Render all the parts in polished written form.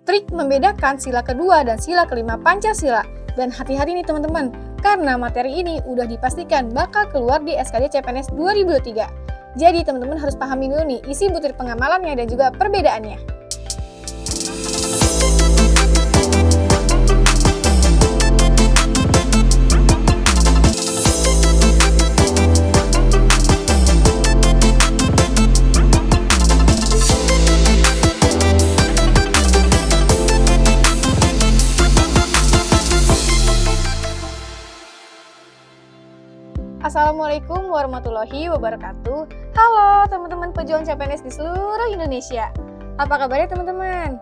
trik membedakan sila kedua dan sila kelima Pancasila. Dan hati-hati nih teman-teman, karena materi ini udah dipastikan bakal keluar di SKJ CPNS 2023. Jadi teman-teman harus pahami dulu nih isi butir pengamalannya dan juga perbedaannya. Assalamualaikum warahmatullahi wabarakatuh. Halo teman-teman pejuang CPNS di seluruh Indonesia. Apa kabarnya teman-teman?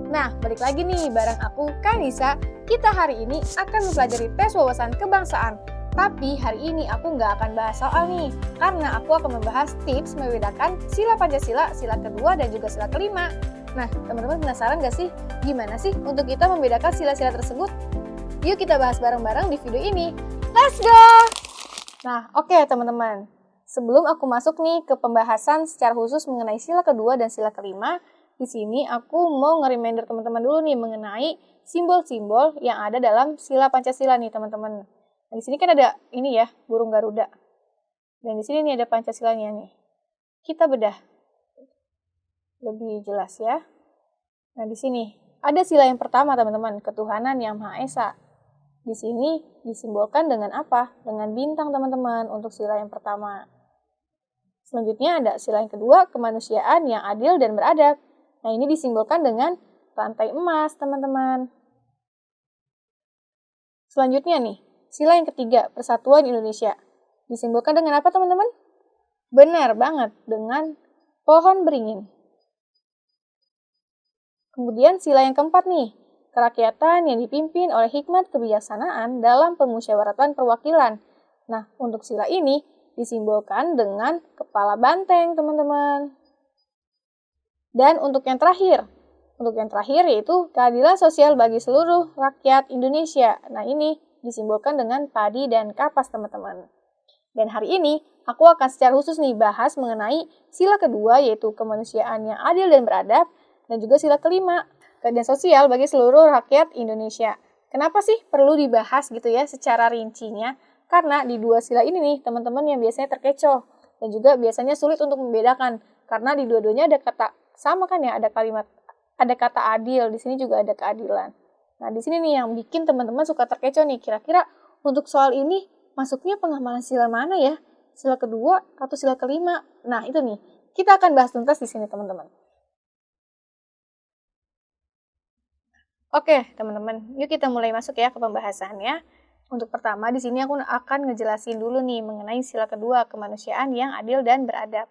Nah, balik lagi nih bareng aku, Kanisa. Kita hari ini akan mempelajari tes wawasan kebangsaan. Tapi hari ini aku nggak akan bahas soal nih, karena aku akan membahas tips membedakan sila Pancasila, sila kedua, dan juga sila kelima. Nah, teman-teman penasaran nggak sih? Gimana sih untuk kita membedakan sila-sila tersebut? Yuk kita bahas bareng-bareng di video ini. Let's go! Nah, oke teman-teman. Sebelum aku masuk nih ke pembahasan secara khusus mengenai sila kedua dan sila kelima, di sini aku mau nge-reminder teman-teman dulu nih mengenai simbol-simbol yang ada dalam sila Pancasila nih teman-teman. Nah, di sini kan ada ini ya, burung Garuda. Dan di sini nih ada Pancasilanya nih. Kita bedah lebih jelas ya. Nah, di sini ada sila yang pertama teman-teman, ketuhanan yang Maha Esa. Di sini disimbolkan dengan apa? Dengan bintang teman-teman untuk sila yang pertama. Selanjutnya ada sila yang kedua, kemanusiaan yang adil dan beradab. Nah, ini disimbolkan dengan rantai emas teman-teman. Selanjutnya nih, sila yang ketiga, persatuan Indonesia. Disimbolkan dengan apa teman-teman? Benar banget, dengan pohon beringin. Kemudian sila yang keempat nih, kerakyatan yang dipimpin oleh hikmat kebijaksanaan dalam permusyawaratan perwakilan. Nah, untuk sila ini disimbolkan dengan kepala banteng, teman-teman. Dan untuk yang terakhir yaitu keadilan sosial bagi seluruh rakyat Indonesia. Nah, ini disimbolkan dengan padi dan kapas, teman-teman. Dan hari ini aku akan secara khusus nih bahas mengenai sila kedua yaitu kemanusiaan yang adil dan beradab, dan juga sila kelima, keadilan sosial bagi seluruh rakyat Indonesia. Kenapa sih perlu dibahas gitu ya secara rincinya? Karena di dua sila ini nih teman-teman yang biasanya terkecoh dan juga biasanya sulit untuk membedakan karena di dua-duanya ada kata sama kan ya, ada kata adil, di sini juga ada keadilan. Nah, di sini nih yang bikin teman-teman suka terkecoh nih, kira-kira untuk soal ini masuknya pengamalan sila mana ya? Sila kedua atau sila kelima? Nah, itu nih. Kita akan bahas tuntas di sini teman-teman. Oke, teman-teman, yuk kita mulai masuk ya ke pembahasannya. Untuk pertama, di sini aku akan ngejelasin dulu nih mengenai sila kedua, kemanusiaan yang adil dan beradab.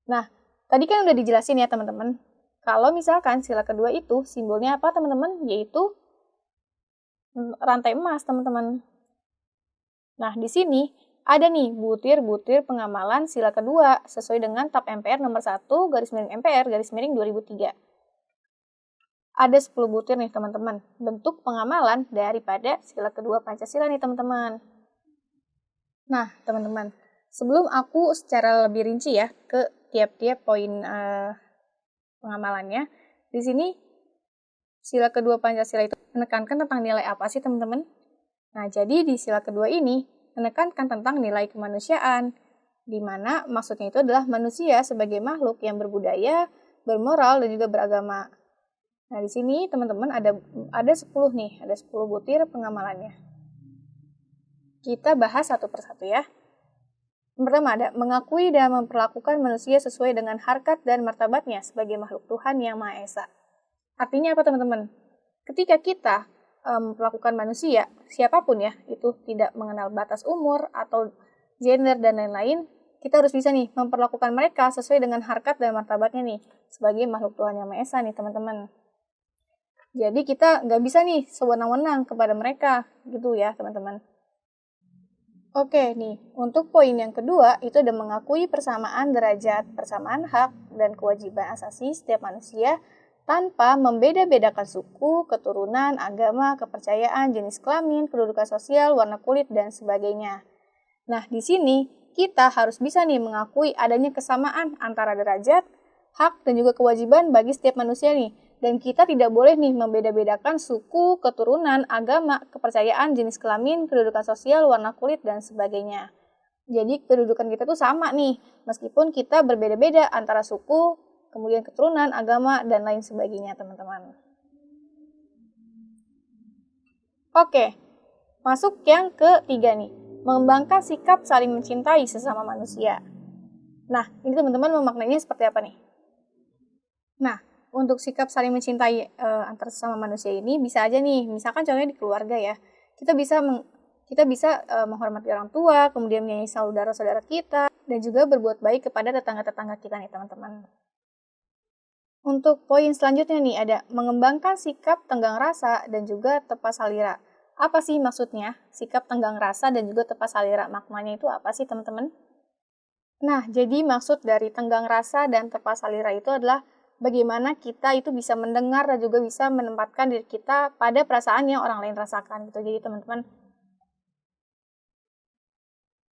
Nah, tadi kan udah dijelasin ya teman-teman. Kalau misalkan sila kedua itu simbolnya apa teman-teman? Yaitu rantai emas, teman-teman. Nah, di sini ada nih butir-butir pengamalan sila kedua sesuai dengan TAP MPR nomor 1/MPR/2003. Ada 10 butir nih teman-teman, bentuk pengamalan daripada sila kedua Pancasila nih teman-teman. Nah teman-teman, sebelum aku secara lebih rinci ya ke tiap-tiap poin pengamalannya, di sini sila kedua Pancasila itu menekankan tentang nilai apa sih teman-teman? Nah jadi di sila kedua ini menekankan tentang nilai kemanusiaan, di mana maksudnya itu adalah manusia sebagai makhluk yang berbudaya, bermoral, dan juga beragama. Nah, di sini teman-teman ada 10 nih, ada 10 butir pengamalannya. Kita bahas satu persatu ya. Yang pertama ada mengakui dan memperlakukan manusia sesuai dengan harkat dan martabatnya sebagai makhluk Tuhan yang Maha Esa. Artinya apa teman-teman? Ketika kita memperlakukan manusia, siapapun ya, itu tidak mengenal batas umur atau gender dan lain-lain, kita harus bisa nih memperlakukan mereka sesuai dengan harkat dan martabatnya nih sebagai makhluk Tuhan yang Maha Esa nih teman-teman. Jadi kita nggak bisa nih sewenang-wenang kepada mereka, gitu ya teman-teman. Oke nih, untuk poin yang kedua itu ada mengakui persamaan derajat, persamaan hak, dan kewajiban asasi setiap manusia tanpa membeda-bedakan suku, keturunan, agama, kepercayaan, jenis kelamin, kedudukan sosial, warna kulit, dan sebagainya. Nah, di sini kita harus bisa nih mengakui adanya kesamaan antara derajat, hak, dan juga kewajiban bagi setiap manusia nih. Dan kita tidak boleh nih membeda-bedakan suku, keturunan, agama, kepercayaan, jenis kelamin, kedudukan sosial, warna kulit, dan sebagainya. Jadi kedudukan kita tuh sama nih, meskipun kita berbeda-beda antara suku, kemudian keturunan, agama, dan lain sebagainya, teman-teman. Oke, masuk yang ketiga nih, mengembangkan sikap saling mencintai sesama manusia. Nah, ini teman-teman memaknainya seperti apa nih? Nah, untuk sikap saling mencintai antar sesama manusia ini bisa aja nih, misalkan contohnya di keluarga ya, kita bisa menghormati orang tua, kemudian menyayangi saudara-saudara kita, dan juga berbuat baik kepada tetangga-tetangga kita nih teman-teman. Untuk poin selanjutnya nih ada mengembangkan sikap tenggang rasa dan juga tepat salira. Apa sih maksudnya sikap tenggang rasa dan juga tepat salira? Maknanya itu apa sih teman-teman? Nah, jadi maksud dari tenggang rasa dan tepat salira itu adalah bagaimana kita itu bisa mendengar dan juga bisa menempatkan diri kita pada perasaan yang orang lain rasakan gitu. Jadi teman-teman,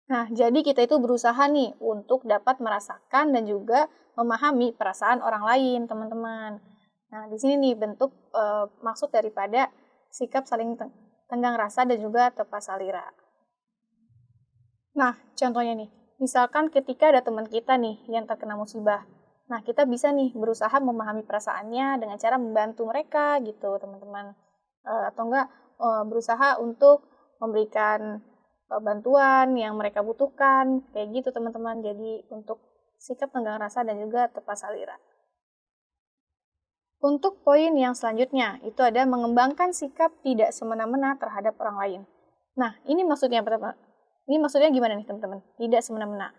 nah jadi kita itu berusaha nih untuk dapat merasakan dan juga memahami perasaan orang lain, teman-teman. Nah, di sini nih bentuk maksud daripada sikap saling tenggang rasa dan juga tepat salira. Nah, contohnya nih, misalkan ketika ada teman kita nih yang terkena musibah. Nah, kita bisa nih berusaha memahami perasaannya dengan cara membantu mereka gitu, teman-teman. Atau enggak berusaha untuk memberikan bantuan yang mereka butuhkan, kayak gitu teman-teman. Jadi untuk sikap tenggang rasa dan juga tepat salira. Untuk poin yang selanjutnya, itu ada mengembangkan sikap tidak semena-mena terhadap orang lain. Nah, ini maksudnya apa, teman? Ini maksudnya gimana nih, teman-teman? Tidak semena-mena.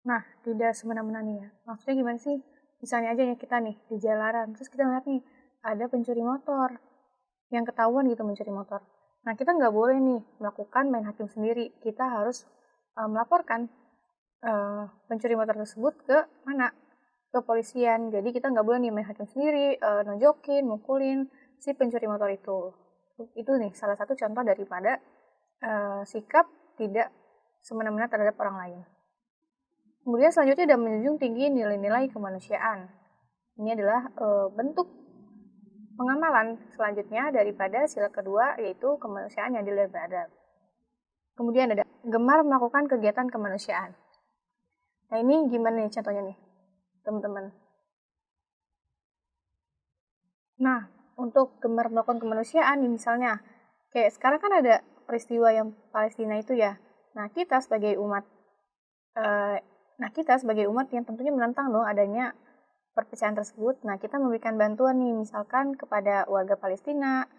Nah, tidak semena-mena nih ya. Maksudnya gimana sih? Misalnya aja ya kita nih di jalanan, terus kita ngeliat nih ada pencuri motor yang ketahuan gitu mencuri motor. Nah, kita nggak boleh nih melakukan main hakim sendiri. Kita harus melaporkan pencuri motor tersebut ke mana? Ke polisian. Jadi kita nggak boleh nih main hakim sendiri, nonjokin, mukulin si pencuri motor itu. Itu nih salah satu contoh daripada sikap tidak semena-mena terhadap orang lain. Kemudian selanjutnya ada menjunjung tinggi nilai-nilai kemanusiaan. Ini adalah bentuk pengamalan selanjutnya daripada sila kedua, yaitu kemanusiaan yang adil dan beradab. Kemudian ada gemar melakukan kegiatan kemanusiaan. Nah, ini gimana nih contohnya nih, teman-teman? Nah, untuk gemar melakukan kemanusiaan, misalnya, kayak sekarang kan ada peristiwa yang Palestina itu ya. Nah, kita sebagai umat yang tentunya menentang dong adanya perpecahan tersebut. Nah, kita memberikan bantuan nih, misalkan kepada warga Palestina,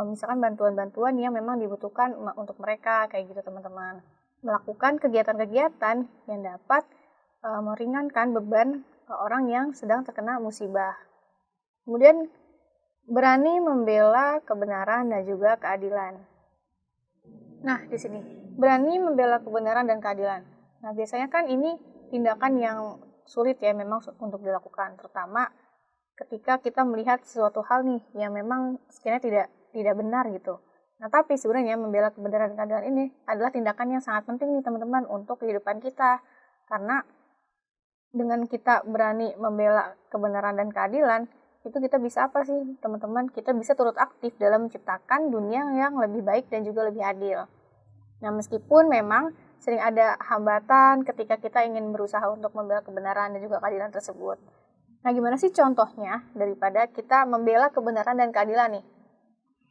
misalkan bantuan-bantuan yang memang dibutuhkan untuk mereka, kayak gitu teman-teman. Melakukan kegiatan-kegiatan yang dapat meringankan beban orang yang sedang terkena musibah. Kemudian, berani membela kebenaran dan juga keadilan. Nah, di sini, berani membela kebenaran dan keadilan. Nah, biasanya kan ini tindakan yang sulit ya memang untuk dilakukan, terutama ketika kita melihat sesuatu hal nih yang memang sekiranya tidak benar gitu. Nah, tapi sebenarnya membela kebenaran dan keadilan ini adalah tindakan yang sangat penting nih teman-teman untuk kehidupan kita. Karena dengan kita berani membela kebenaran dan keadilan, itu kita bisa apa sih teman-teman? Kita bisa turut aktif dalam menciptakan dunia yang lebih baik dan juga lebih adil. Nah, meskipun memang sering ada hambatan ketika kita ingin berusaha untuk membela kebenaran dan juga keadilan tersebut. Nah, gimana sih contohnya daripada kita membela kebenaran dan keadilan nih?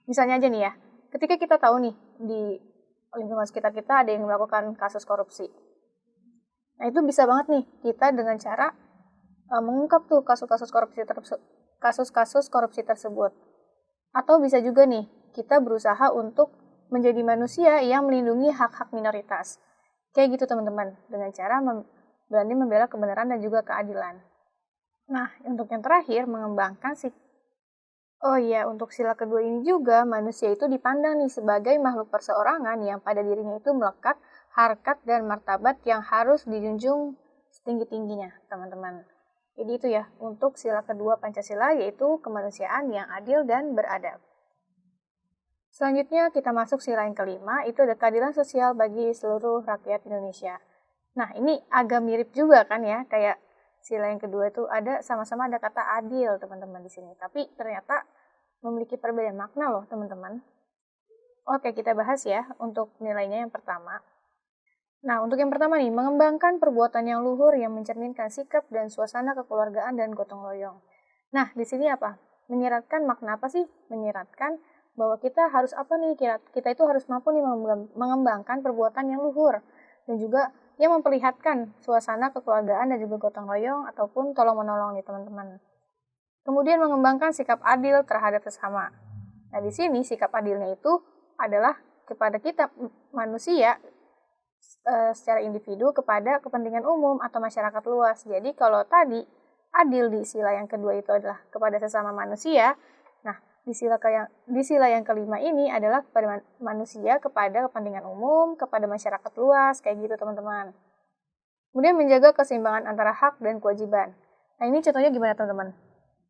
Misalnya aja nih ya, ketika kita tahu nih di lingkungan sekitar kita ada yang melakukan kasus korupsi. Nah, itu bisa banget nih kita dengan cara mengungkap tuh kasus-kasus korupsi tersebut. Atau bisa juga nih kita berusaha untuk menjadi manusia yang melindungi hak-hak minoritas. Kayak gitu teman-teman, dengan cara berani membela kebenaran dan juga keadilan. Nah, untuk yang terakhir, mengembangkan untuk sila kedua ini juga, manusia itu dipandang nih sebagai makhluk perseorangan yang pada dirinya itu melekat harkat dan martabat yang harus dijunjung setinggi-tingginya, teman-teman. Jadi itu ya, untuk sila kedua Pancasila, yaitu kemanusiaan yang adil dan beradab. Selanjutnya kita masuk sila yang kelima, itu ada keadilan sosial bagi seluruh rakyat Indonesia. Nah, ini agak mirip juga kan ya, kayak sila yang kedua itu sama-sama ada kata adil, teman-teman di sini. Tapi ternyata memiliki perbedaan makna loh, teman-teman. Oke, kita bahas ya untuk nilainya yang pertama. Nah, untuk yang pertama nih, mengembangkan perbuatan yang luhur yang mencerminkan sikap dan suasana kekeluargaan dan gotong royong. Nah, di sini apa? Menyiratkan makna apa sih? Menyiratkan bahwa kita harus apa nih? Kita itu harus mampu nih mengembangkan perbuatan yang luhur dan juga yang memperlihatkan suasana kekeluargaan dan juga gotong royong ataupun tolong-menolong nih teman-teman. Kemudian mengembangkan sikap adil terhadap sesama. Nah, di sini sikap adilnya itu adalah kepada kita manusia secara individu kepada kepentingan umum atau masyarakat luas. Jadi kalau tadi adil di sila yang kedua itu adalah kepada sesama manusia, nah di sila yang kelima ini adalah kepada manusia kepada kepentingan umum, kepada masyarakat luas, kayak gitu teman-teman. Kemudian menjaga keseimbangan antara hak dan kewajiban. Nah ini contohnya gimana teman-teman?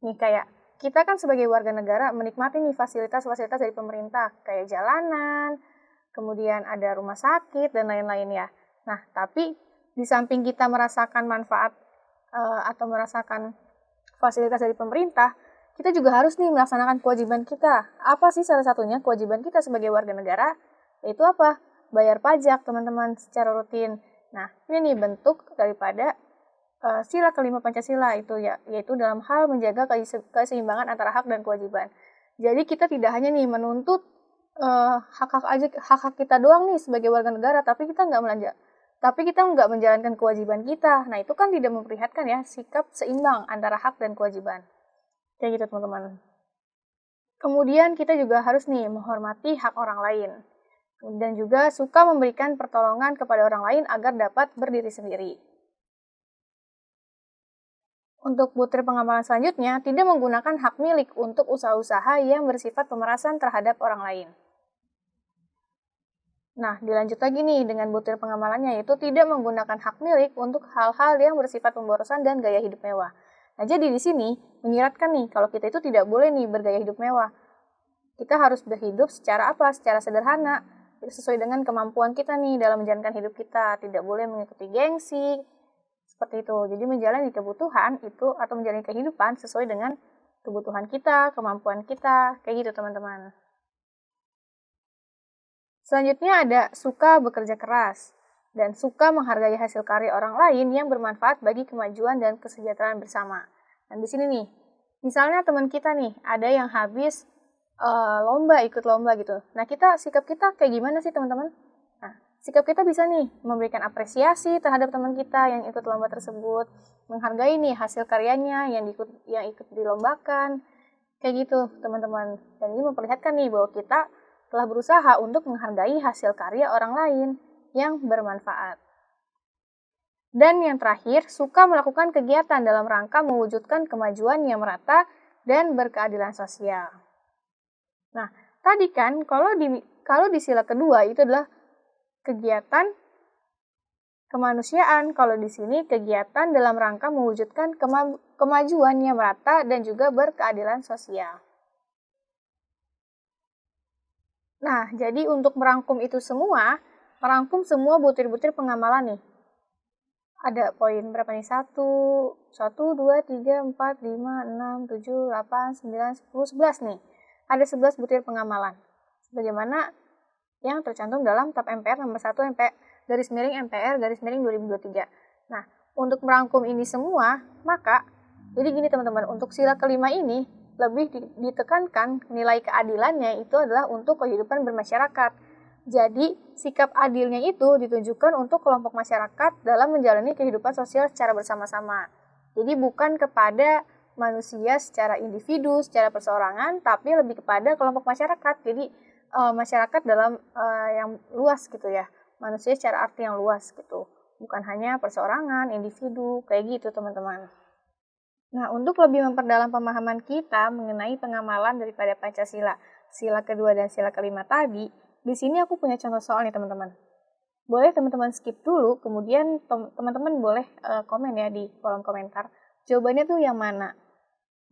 Nih kayak kita kan sebagai warga negara menikmati nih fasilitas-fasilitas dari pemerintah, kayak jalanan, kemudian ada rumah sakit, dan lain-lain ya. Nah, tapi di samping kita merasakan manfaat atau merasakan fasilitas dari pemerintah, kita juga harus nih melaksanakan kewajiban kita. Apa sih salah satunya kewajiban kita sebagai warga negara? Yaitu apa? Bayar pajak, teman-teman, secara rutin. Nah, ini nih bentuk daripada sila kelima Pancasila itu ya, yaitu dalam hal menjaga keseimbangan antara hak dan kewajiban. Jadi kita tidak hanya nih menuntut hak-hak kita doang nih sebagai warga negara, tapi kita nggak menjalankan kewajiban kita. Nah itu kan tidak memperlihatkan ya sikap seimbang antara hak dan kewajiban. Kayak gitu teman-teman. Kemudian kita juga harus nih menghormati hak orang lain. Dan juga suka memberikan pertolongan kepada orang lain agar dapat berdiri sendiri. Untuk butir pengamalan selanjutnya, tidak menggunakan hak milik untuk usaha-usaha yang bersifat pemerasan terhadap orang lain. Nah, dilanjut lagi nih dengan butir pengamalannya, yaitu tidak menggunakan hak milik untuk hal-hal yang bersifat pemborosan dan gaya hidup mewah. Nah, jadi di sini menyiratkan nih, kalau kita itu tidak boleh nih bergaya hidup mewah. Kita harus berhidup secara apa? Secara sederhana, sesuai dengan kemampuan kita nih dalam menjalankan hidup kita. Tidak boleh mengikuti gengsi, seperti itu. Jadi menjalani kebutuhan itu atau menjalani kehidupan sesuai dengan kebutuhan kita, kemampuan kita, kayak gitu teman-teman. Selanjutnya ada suka bekerja keras dan suka menghargai hasil karya orang lain yang bermanfaat bagi kemajuan dan kesejahteraan bersama. Dan di sini nih, misalnya teman kita nih ada yang habis ikut lomba gitu. Nah, sikap kita kayak gimana sih teman-teman? Nah, sikap kita bisa nih memberikan apresiasi terhadap teman kita yang ikut lomba tersebut, menghargai nih hasil karyanya yang ikut dilombakan, kayak gitu teman-teman. Dan ini memperlihatkan nih bahwa kita telah berusaha untuk menghargai hasil karya orang lain yang bermanfaat. Dan yang terakhir, suka melakukan kegiatan dalam rangka mewujudkan kemajuan yang merata dan berkeadilan sosial. Nah, tadi kan kalau di sila kedua itu adalah kegiatan kemanusiaan, kalau di sini kegiatan dalam rangka mewujudkan kemajuan yang merata dan juga berkeadilan sosial. Nah, jadi untuk merangkum butir-butir pengamalan nih. Ada poin berapa nih? 1, 2, 3, 4, 5, 6, 7, 8, 9, 10, 11 nih. Ada 11 butir pengamalan. Sebagaimana yang tercantum dalam TAP MPR nomor 1 MPR garis miring 2023. Nah, untuk merangkum ini semua, maka jadi gini teman-teman, untuk sila kelima ini lebih ditekankan nilai keadilannya itu adalah untuk kehidupan bermasyarakat. Jadi, sikap adilnya itu ditunjukkan untuk kelompok masyarakat dalam menjalani kehidupan sosial secara bersama-sama. Jadi, bukan kepada manusia secara individu, secara perseorangan, tapi lebih kepada kelompok masyarakat. Jadi, masyarakat dalam yang luas gitu ya. Manusia secara arti yang luas gitu. Bukan hanya perseorangan, individu, kayak gitu teman-teman. Nah, untuk lebih memperdalam pemahaman kita mengenai pengamalan daripada Pancasila, sila kedua dan sila kelima tadi, di sini aku punya contoh soal nih teman-teman. Boleh teman-teman skip dulu, kemudian teman-teman boleh komen ya di kolom komentar. Jawabannya tuh yang mana?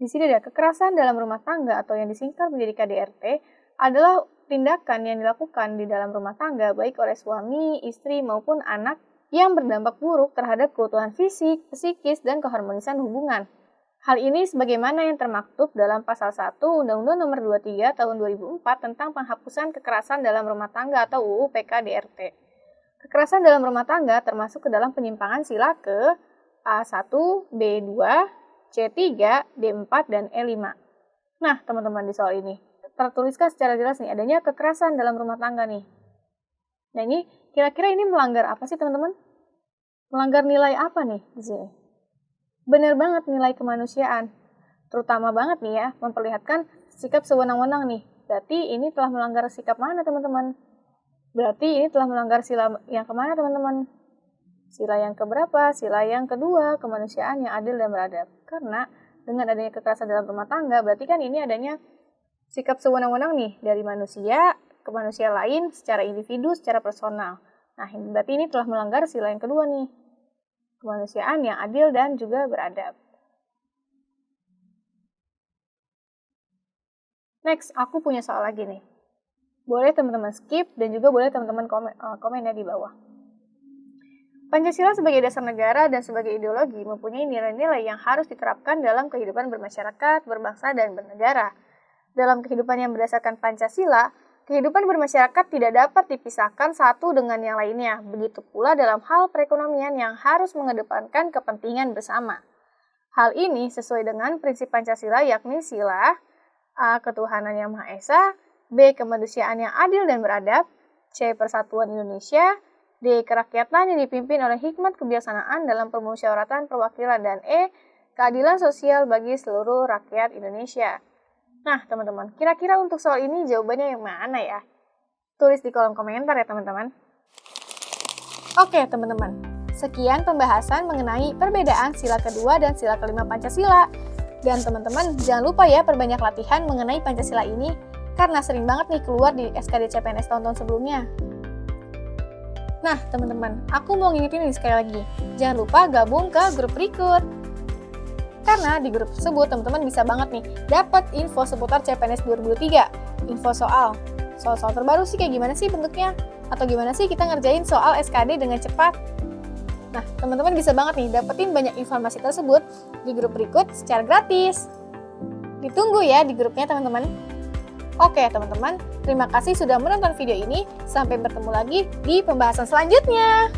Di sini ada kekerasan dalam rumah tangga atau yang disingkat menjadi KDRT adalah tindakan yang dilakukan di dalam rumah tangga baik oleh suami, istri maupun anak yang berdampak buruk terhadap keutuhan fisik, psikis, dan keharmonisan hubungan. Hal ini sebagaimana yang termaktub dalam pasal 1 Undang-Undang Nomor 23 Tahun 2004 tentang penghapusan kekerasan dalam rumah tangga atau UU PKDRT. Kekerasan dalam rumah tangga termasuk ke dalam penyimpangan sila ke A1, B2, C3, D4, dan E5. Nah, teman-teman di soal ini tertuliskan secara jelas nih adanya kekerasan dalam rumah tangga nih. Nah, ini kira-kira ini melanggar apa sih, teman-teman? Melanggar nilai apa nih di sini? Benar banget, nilai kemanusiaan. Terutama banget nih ya, memperlihatkan sikap sewenang-wenang nih. Berarti ini telah melanggar sikap mana, teman-teman? Berarti ini telah melanggar sila yang kemana, teman-teman? Sila yang keberapa? Sila yang kedua, kemanusiaan yang adil dan beradab. Karena dengan adanya kekerasan dalam rumah tangga, berarti kan ini adanya sikap sewenang-wenang nih dari manusia ke manusia lain secara individu, secara personal. Nah, berarti ini telah melanggar sila yang kedua nih. Kemanusiaan yang adil dan juga beradab. Next, aku punya soal lagi nih. Boleh teman-teman skip dan juga boleh teman-teman komen ya di bawah. Pancasila sebagai dasar negara dan sebagai ideologi mempunyai nilai-nilai yang harus diterapkan dalam kehidupan bermasyarakat, berbangsa, dan bernegara. Dalam kehidupan yang berdasarkan Pancasila, kehidupan bermasyarakat tidak dapat dipisahkan satu dengan yang lainnya. Begitu pula dalam hal perekonomian yang harus mengedepankan kepentingan bersama. Hal ini sesuai dengan prinsip Pancasila yakni sila A. Ketuhanan Yang Maha Esa, B. Kemanusiaan yang adil dan beradab, C. Persatuan Indonesia, D. Kerakyatan yang dipimpin oleh hikmat kebijaksanaan dalam permusyawaratan perwakilan, dan E. Keadilan sosial bagi seluruh rakyat Indonesia. Nah, teman-teman, kira-kira untuk soal ini jawabannya yang mana ya? Tulis di kolom komentar ya, teman-teman. Oke, teman-teman. Sekian pembahasan mengenai perbedaan sila kedua dan sila kelima Pancasila. Dan teman-teman, jangan lupa ya perbanyak latihan mengenai Pancasila ini, karena sering banget nih keluar di SKD CPNS tahun-tahun sebelumnya. Nah, teman-teman, aku mau ngingetin ini sekali lagi. Jangan lupa gabung ke grup berikut. Karena di grup tersebut teman-teman bisa banget nih dapat info seputar CPNS 2023. Info soal terbaru sih kayak gimana sih bentuknya? Atau gimana sih kita ngerjain soal SKD dengan cepat? Nah, teman-teman bisa banget nih dapetin banyak informasi tersebut di grup berikut secara gratis. Ditunggu ya di grupnya, teman-teman. Oke, teman-teman, terima kasih sudah menonton video ini. Sampai bertemu lagi di pembahasan selanjutnya.